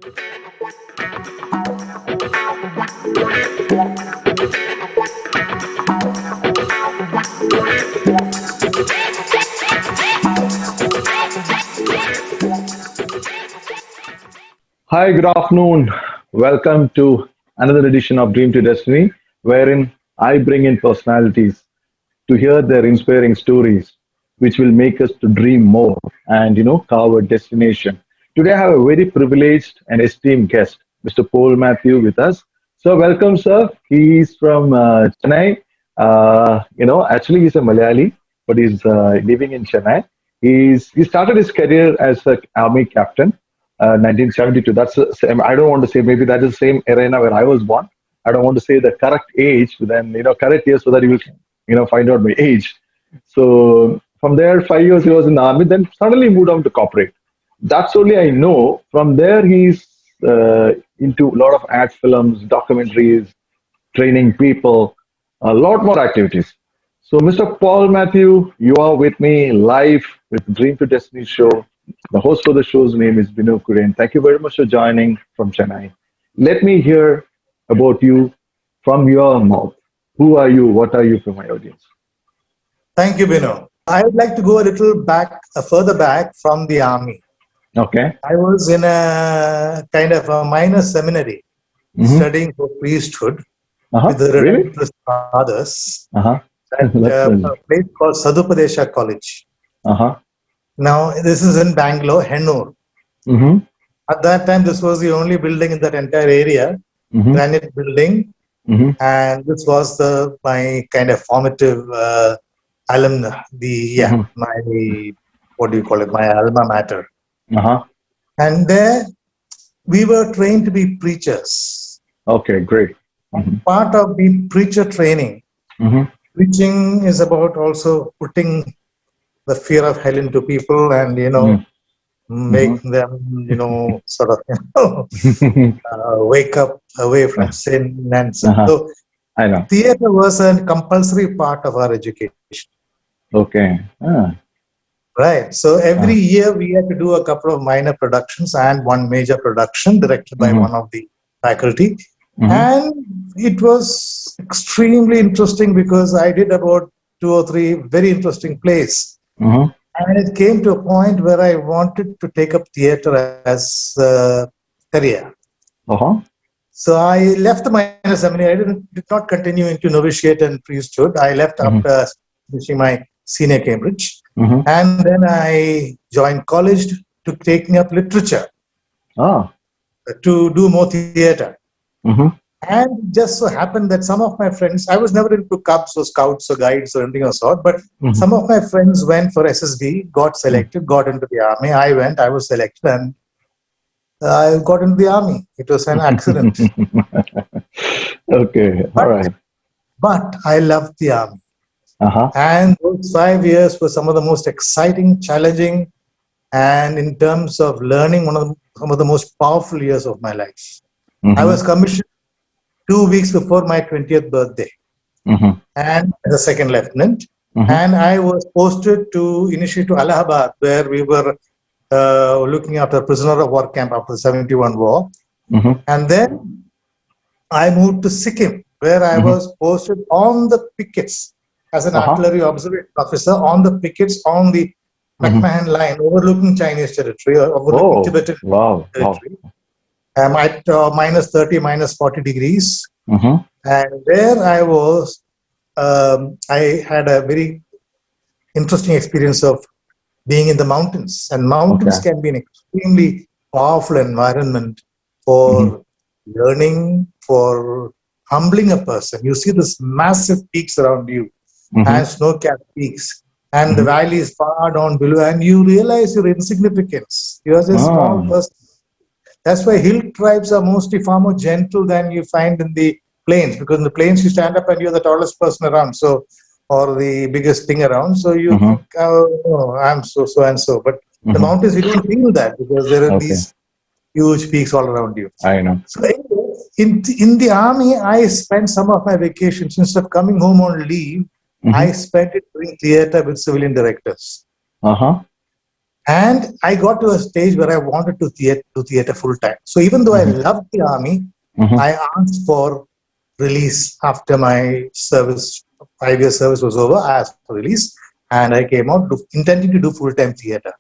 Hi, good afternoon. Welcome to another edition of Dream to Destiny, wherein I bring in personalities to hear their inspiring stories, which will make us to dream more and carve a destination. Today, I have a very privileged and esteemed guest, Mr. Paul Mathew, with us. So, welcome, sir. He's from Chennai. Actually, he's a Malayali, but he's living in Chennai. He started his career as an army captain, 1972. That's the same. I don't want to say maybe that is the same arena where I was born. I don't want to say the correct age, then correct year so that you will find out my age. So from there, 5 years he was in the army. Then suddenly moved on to corporate. That's only I know. From there, he's into a lot of ad films, documentaries, training people, a lot more activities. So, Mr. Paul Mathew, you are with me live with Dream to Destiny show. The host for the show's name is Binu Kuren. Thank you very much for joining from Chennai. Let me hear about you from your mouth. Who are you? What are you for my audience? Thank you, Bino. I would like to go a little back, further back from the army. Okay. I was in a kind of a minor seminary studying for priesthood with the Really? fathers. That's A place called Sadupadesha College. Uh-huh. Now, this is in Bangalore, Hennur. Mm-hmm. At that time, this was the only building in that entire area, granite building. And this was my kind of formative alumna, my, what do you call it, my alma mater. And there, we were trained to be preachers. Okay, great. Part of the preacher training, preaching is about also putting the fear of hell into people and, make them, sort of, wake up away from sin and so. So I know. theater was a compulsory part of our education. Okay. Right. So every year we had to do a couple of minor productions and one major production directed by one of the faculty. And it was extremely interesting because I did about 2 or 3 very interesting plays. And it came to a point where I wanted to take up theater as a career. So I left the minor seminary. I did not continue into novitiate and priesthood. I left after finishing my senior Cambridge. And then I joined college to take up literature, to do more theater. And just so happened that some of my friends, I was never into Cubs or Scouts or Guides or anything of sort, but some of my friends went for SSB, got selected, got into the army. I went, I was selected, and I got into the army. It was an accident. Okay, all right. But I loved the army. And those 5 years were some of the most exciting, challenging, and in terms of learning, some of the most powerful years of my life. I was commissioned 2 weeks before my 20th birthday, and as a second lieutenant. And I was posted initially to Allahabad, where we were looking after a prisoner of war camp after the 71 war. And then I moved to Sikkim, where I was posted on the pickets as an artillery observation officer on the pickets on the McMahon line overlooking Chinese territory, overlooking Tibetan territory. At minus 30, minus 40 degrees. And there I was, I had a very interesting experience of being in the mountains. And mountains can be an extremely powerful environment for learning, for humbling a person. You see this massive peaks around you and snow-capped peaks. And the valley is far down below. And you realize your insignificance. You are just a small person. That's why hill tribes are mostly far more gentle than you find in the plains, because in the plains you stand up and you're the tallest person around, or the biggest thing around. So you think, I'm so and so. But the mountains, you don't feel that because there are these huge peaks all around you. I know. So anyway, in the army, I spent some of my vacations, instead of coming home on leave, I spent it doing theater with civilian directors. And I got to a stage where I wanted to do theater full time. So even though I loved the army, I asked for release after my service, 5 year service was over. I asked for release, and I came out intending to do full time theater.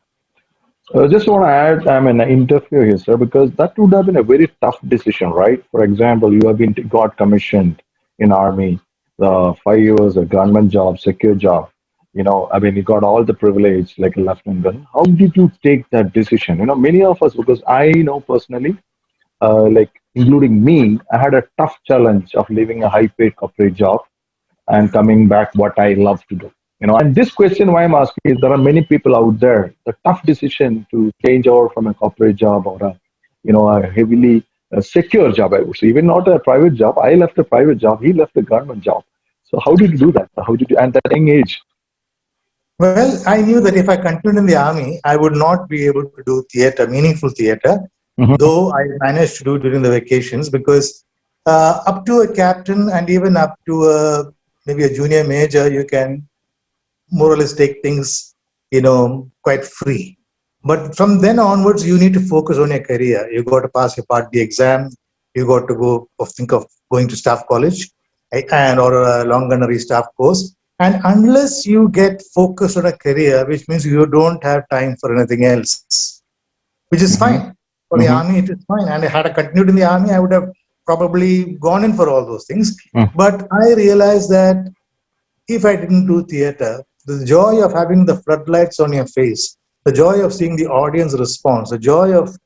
I just want to add, I mean, interfere here, sir, because that would have been a very tough decision, right? For example, you have been got commissioned in army, the 5 years, a government job, secure job. I mean, you got all the privilege like a lieutenant colonel. How did you take that decision? Many of us, because I know personally, like including me, I had a tough challenge of leaving a high-paid corporate job and coming back what I love to do. And this question why I'm asking is there are many people out there, the tough decision to change over from a corporate job or a heavily secure job, I would say, even not a private job. I left a private job, he left a government job. So how did you do that? How did you, and that young age? Well, I knew that if I continued in the army, I would not be able to do theater, meaningful theater, though I managed to do during the vacations, because up to a captain and even up to maybe a junior major, you can more or less take things, quite free. But from then onwards, you need to focus on your career. You got to pass your Part D exam. You got to go think of going to staff college and or a long gunnery staff course. And unless you get focused on a career, which means you don't have time for anything else, which is fine. For the army, it is fine. And had I continued in the army, I would have probably gone in for all those things. But I realized that if I didn't do theater, the joy of having the floodlights on your face, the joy of seeing the audience response, the joy of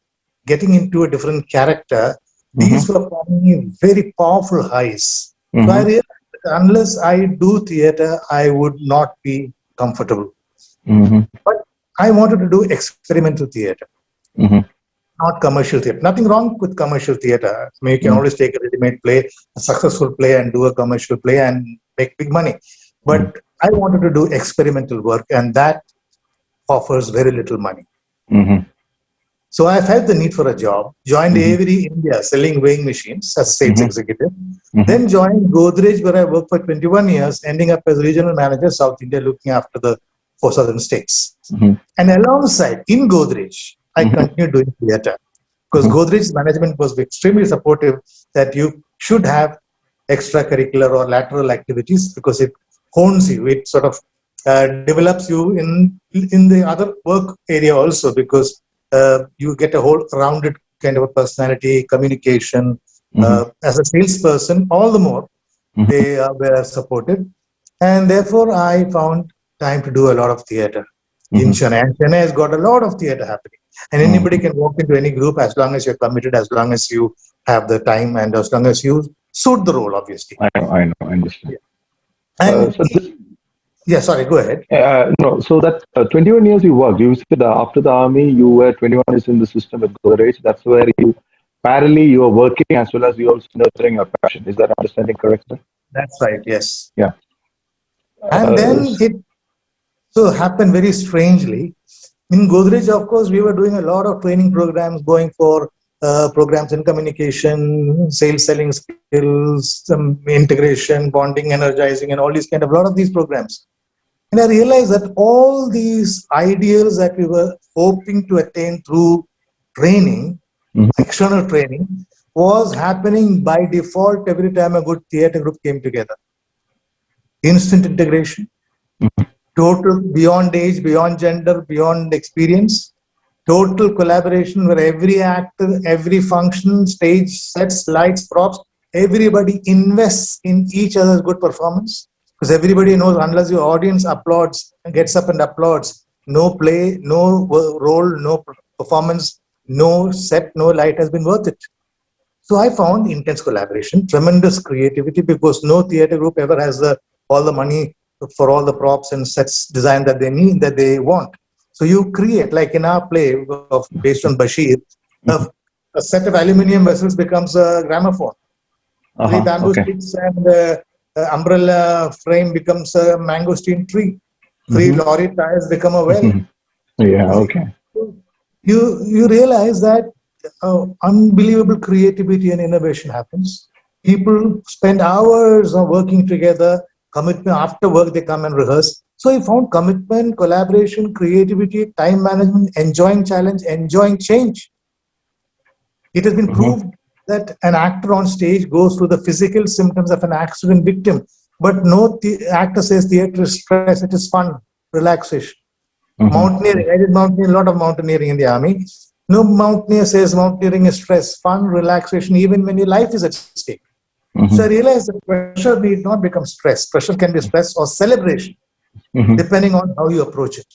getting into a different character, these were for me very powerful highs. So I realized that unless I do theater, I would not be comfortable. But I wanted to do experimental theater, not commercial theater. Nothing wrong with commercial theater. I mean, you can always take a ready-made play, a successful play, and do a commercial play and make big money. But I wanted to do experimental work, and that offers very little money. So I felt the need for a job, joined Avery India selling weighing machines as a sales executive, then joined Godrej where I worked for 21 years, ending up as regional manager, South India, looking after the 4 southern states. And alongside, in Godrej, I continued doing theatre because Godrej's management was extremely supportive that you should have extracurricular or lateral activities because it hones you, it sort of develops you in the other work area also because you get a whole rounded kind of a personality, communication. As a salesperson, all the more they were supported. And therefore, I found time to do a lot of theatre in Chennai. And Chennai has got a lot of theatre happening. And anybody can walk into any group as long as you're committed, as long as you have the time, and as long as you suit the role, obviously. I understand. And sorry, go ahead. No, so that 21 years you worked, you said after the army, you were 21 years in the system at Godrej. That's where you, parallelly, you were working as well as you also nurturing your passion. Is that understanding correct, sir? That's right, yes. Yeah. And then it so happened very strangely. In Godrej, of course, we were doing a lot of training programs, going for programs in communication, sales, selling skills, some integration, bonding, energizing, and all these kind of, lot of these programs. And I realized that all these ideals that we were hoping to attain through training, external training, was happening by default every time a good theatre group came together. Instant integration, total beyond age, beyond gender, beyond experience, total collaboration where every actor, every function, stage, sets, lights, props, everybody invests in each other's good performance. Because everybody knows unless your audience applauds and gets up and applauds, no play, no role, no performance, no set, no light has been worth it. So I found intense collaboration, tremendous creativity, because no theatre group ever has all the money for all the props and sets design that they need, that they want. So you create, like in our play based on Bashir, a set of aluminium vessels becomes a gramophone. 3 bamboo sticks and umbrella frame becomes a mangosteen tree. 3 lorry tires become a well. Yeah, okay. You realize that unbelievable creativity and innovation happens. People spend hours on working together. Commitment after work, they come and rehearse. So I found commitment, collaboration, creativity, time management, enjoying challenge, enjoying change. It has been Mhm. proved that an actor on stage goes through the physical symptoms of an accident victim, but no actor says theater is stress, it is fun, relaxation. Mhm. Mountaineering, I did mountaineering, a lot of mountaineering in the army. No mountaineer says mountaineering is stress, fun, relaxation, even when your life is at stake. So I Mhm. realized that pressure need not become stress. Pressure can be stress or celebration, Mhm. depending on how you approach it.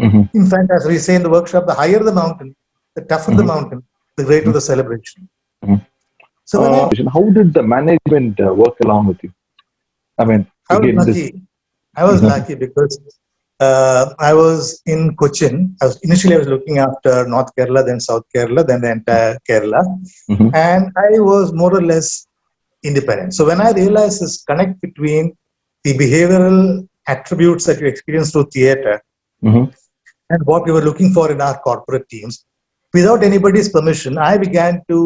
Mhm. In fact, as we say in the workshop, the higher the mountain, the tougher the Mhm. mountain, the greater the celebration. Mhm. So when I How did the management work along with you? I mean, I was again, this. lucky. I was Mhm. lucky because I was in Cochin. I was looking after North Kerala, then South Kerala, then the entire Kerala, Mhm. and I was more or less independent. So when I realized this connect between the behavioral attributes that you experience through theater Mhm. and what we were looking for in our corporate teams, without anybody's permission, I began to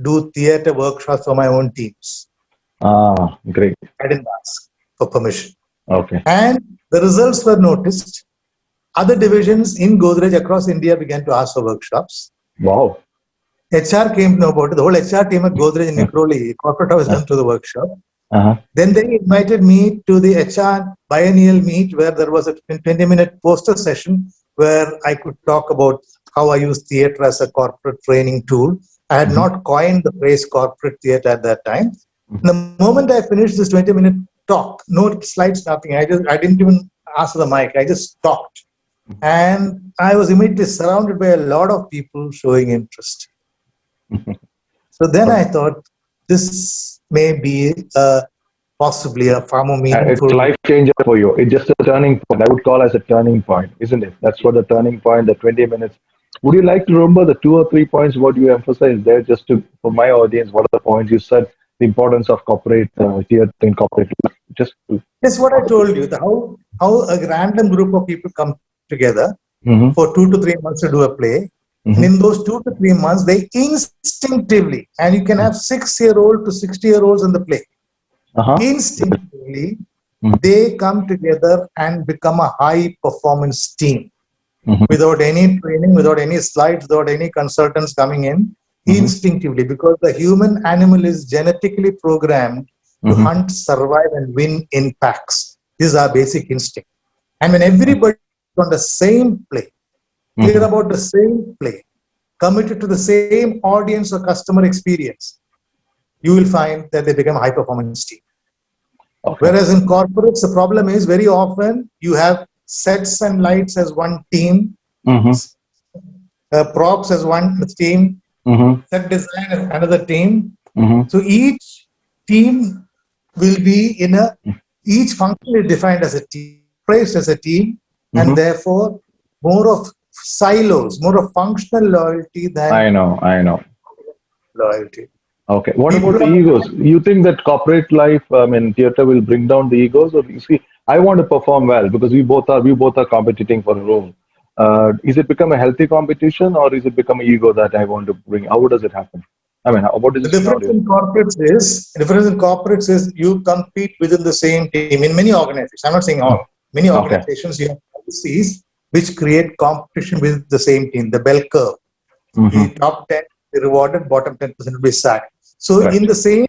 do theater workshops for my own teams. Great. I didn't ask for permission. Okay. And the results were noticed. Other divisions in Godrej across India began to ask for workshops. Wow. HR came to know about it. The whole HR team at Godrej in Nikroli, corporate house, went to the workshop. Uh-huh. Then they invited me to the HR biennial meet where there was a 20-minute poster session where I could talk about how I use theatre as a corporate training tool. I had Mhm. not coined the phrase corporate theatre at that time. The moment I finished this 20-minute talk, no slides, nothing. I didn't even ask for the mic. I just talked. And I was immediately surrounded by a lot of people showing interest. So then I thought this may be possibly a far more It's a meaningful. life changer for you. It's just a turning point. I would call as a turning point, isn't it? That's what the turning point, the 20 minutes. Would you like to remember the 2 or 3 points what you emphasized there, just to for my audience? What are the points you said? The importance of corporate theater in corporate life. Just to. That's what I told you. How a random group of people come together Mm-hmm. for 2 to 3 months to do a play. And in Mm-hmm. those 2 to 3 months, they instinctively, and you can have 6-year-old to 60-year-olds in the play, Uh-huh. instinctively, they come together and become a high performance team Mm-hmm. without any training, without any slides, without any consultants coming in, Mm-hmm. instinctively, because the human animal is genetically programmed to Mm-hmm. hunt, survive, and win in packs. This is our basic instinct. And when everybody is on the same play, clear Mm-hmm. about the same play, committed to the same audience or customer experience, you will find that they become a high performance team. Okay. Whereas in corporates, the problem is very often you have sets and lights as one team, Mm-hmm. props as one team, Mm-hmm. set design as another team. Mm-hmm. So each team will be each function is defined as a team, praised as a team, and Mm-hmm. therefore more of silos, more of functional loyalty than I know. I know. loyalty. Okay. What about People the are, egos? You think that corporate life, I mean, theater will bring down the egos, or you see, I want to perform well because we both are competing for a role. Is it become a healthy competition, or is it become an ego that I want to bring? How does it happen? I mean, what is the the difference scenario? in corporates is you compete within the same team in many organizations. I'm not saying all. Many Okay. organizations you have policies which create competition with the same team, the bell curve. Mm-hmm. The top 10 will be rewarded, bottom 10% will be sacked. So in Correct. the same,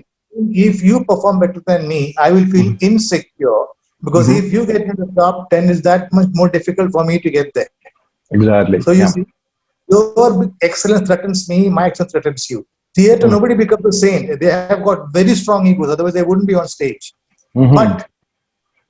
if you perform better than me, I will feel insecure because Mm-hmm. if you get in the top 10, it's that much more difficult for me to get there. Exactly. So you Yeah. see, your excellence threatens me, my excellence threatens you. Theater, Mm-hmm. nobody becomes the same. They have got very strong egos, otherwise they wouldn't be on stage. Mm-hmm. But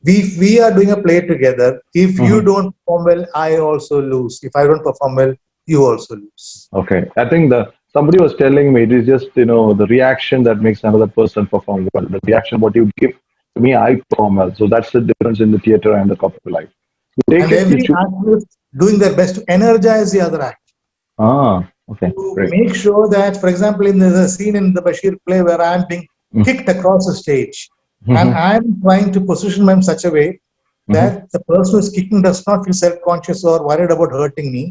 we are doing a play together. If you Mm-hmm. don't perform well, I also lose. If I don't perform well, you also lose. Okay. I think the somebody was telling me it is just the reaction that makes another person perform well. The reaction what you give to me, I perform well. So that's the difference in the theater and the corporate life. You take And it, you every choose. actor is doing their best to energize the other actor. Okay, To great. make sure that, for example, in the scene in the Bashir play where I'm being kicked across the stage and Mm-hmm. I'm trying to position myself in such a way Mm-hmm. that the person who's kicking does not feel self-conscious or worried about hurting me.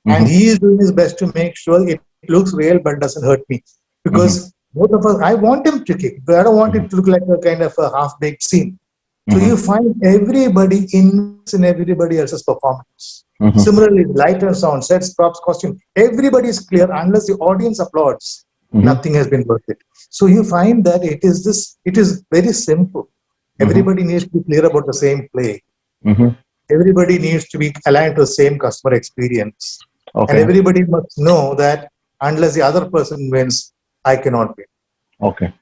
And Mm-hmm. he is doing his best to make sure it looks real but doesn't hurt me. Mm-hmm. Because both of us, I want him to kick, but I don't want it to look like a kind of a half-baked scene. So you find everybody invests in everybody else's performance. Similarly, light and sound, sets, props, costume, everybody is clear unless the audience applauds. Nothing has been worth it. So you find that it is very simple. Everybody needs to be clear about the same play. Everybody needs to be aligned to the same customer experience. And everybody must know that unless the other person wins, I cannot win.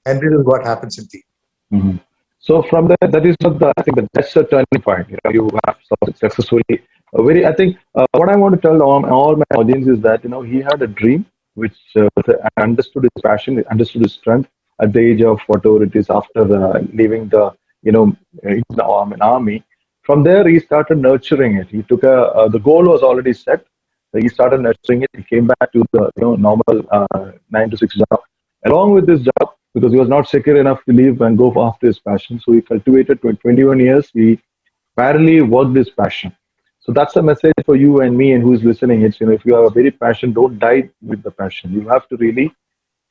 And this is what happens in team. So from there, that is not the, I think that's a turning point. You have successfully, I think what I want to tell all my audience is that, he had a dream, which understood his passion, understood his strength at the age of whatever it is after leaving the, army. From there, he started nurturing it. He took the goal was already set. He started nurturing it. He came back to the normal 9 to 6 job. Along with this job, because he was not secure enough to leave and go after his passion. So he cultivated 21 years. He parallelly worked his passion. So that's a message for you and me and who's listening. It's, if you have a very passion, don't die with the passion. You have to really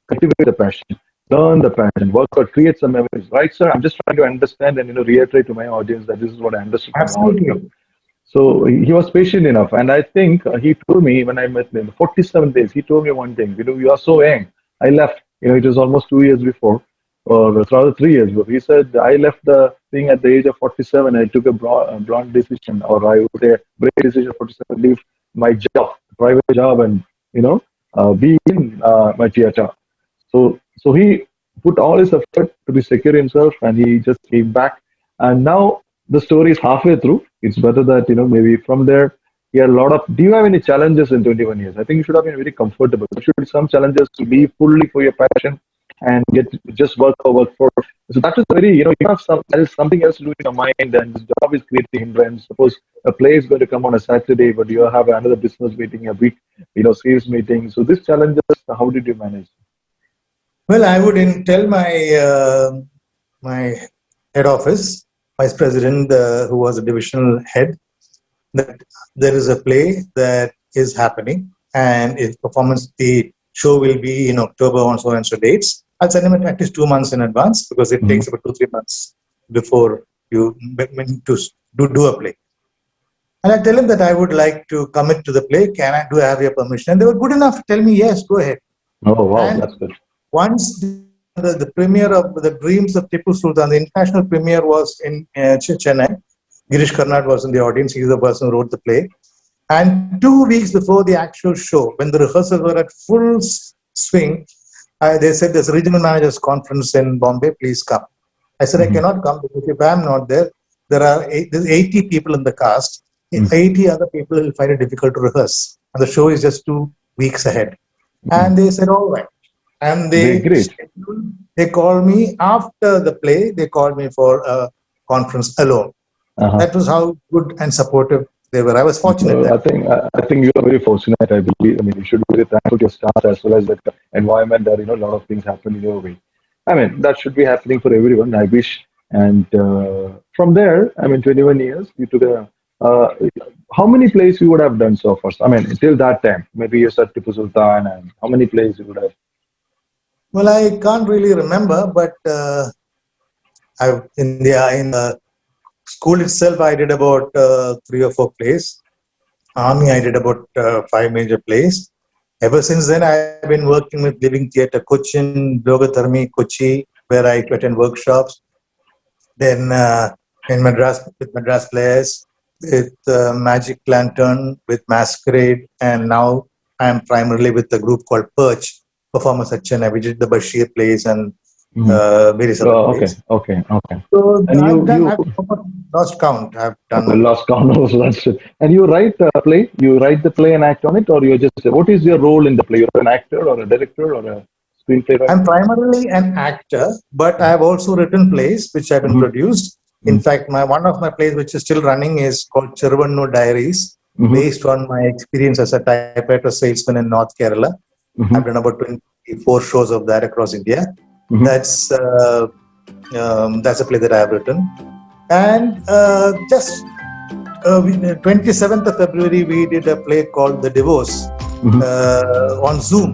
cultivate the passion, learn the passion, work out, create some memories. Right, sir? I'm just trying to understand and, reiterate to my audience that this is what I understood. Absolutely. So he was patient enough. And I think he told me when I met him, 47 days, he told me one thing, you are so young. I left. It was almost 2 years before, or rather 3 years before. He said, I left the thing at the age of 47. I took a broad decision, or I would say a brave decision, 47, leave my job, private job, and, be in my theater. So he put all his effort to be secure himself, and he just came back. And now the story is halfway through. It's better that, maybe from there, he had a lot of. Do you have any challenges in 21 years? I think you should have been very comfortable. There should be some challenges to be fully for your passion and get just work for. So that is very, you have something else to do in your mind, and the job is creating hindrance. Suppose a play is going to come on a Saturday, but you have another business meeting a week, sales meeting. So these challenges, how did you manage? Well, I would tell my head office, vice president, who was a divisional head, that there is a play that is happening, and its performance, the show will be in October on so and so dates. I'll send him at least 2 months in advance, because it takes about 2-3 months before you to do a play. And I tell him that I would like to commit to the play. Do I have your permission? And they were good enough to tell me, yes, go ahead. Oh, wow, and that's good. Once the premiere of The Dreams of Tipu Sultan, the international premiere was in Chennai. Girish Karnad was in the audience. He's the person who wrote the play. And 2 weeks before the actual show, when the rehearsals were at full swing, they said there's a regional managers conference in Bombay, please come. I said, I cannot come, because if I'm not there, there's 80 people in the cast. 80 other people will find it difficult to rehearse. And the show is just 2 weeks ahead. And they said, all right. And they called me after the play. They called me for a conference alone. That was how good and supportive they were. I was fortunate. I think you are very fortunate. I believe. I mean, you should be very thankful to your staff as well as the environment that a lot of things happen in your way. I mean, that should be happening for everyone. I wish. And from there, 21 years, you took a. How many plays you would have done so far? I mean, till that time, maybe you said Tipu Sultan, and how many plays you would have? Well, I can't really remember, but in the school itself, I did about 3 or 4 plays. Army, I did about 5 major plays. Ever since then, I've been working with Living Theatre, Cochin, Yogatharmi, Kochi, where I attend workshops. Then in Madras, with Madras Players, with Magic Lantern, with Masquerade, and now I'm primarily with a group called Perch, performers at Chennai. We did the Bashir plays and various other plays. Okay. So I've lost count. I've done lost count. That's it. And you write a play? You write the play and act on it, or you just, what is your role in the play? You're an actor or a director or a screenplay writer? I'm primarily an actor, but I have also written plays which have been produced. In fact, one of my plays which is still running is called Chervannu Diaries, based on my experience as a typewriter salesman in North Kerala. I've done about 24 shows of that across India. That's a play that I have written. And just 27th of February, we did a play called The Divorce on Zoom.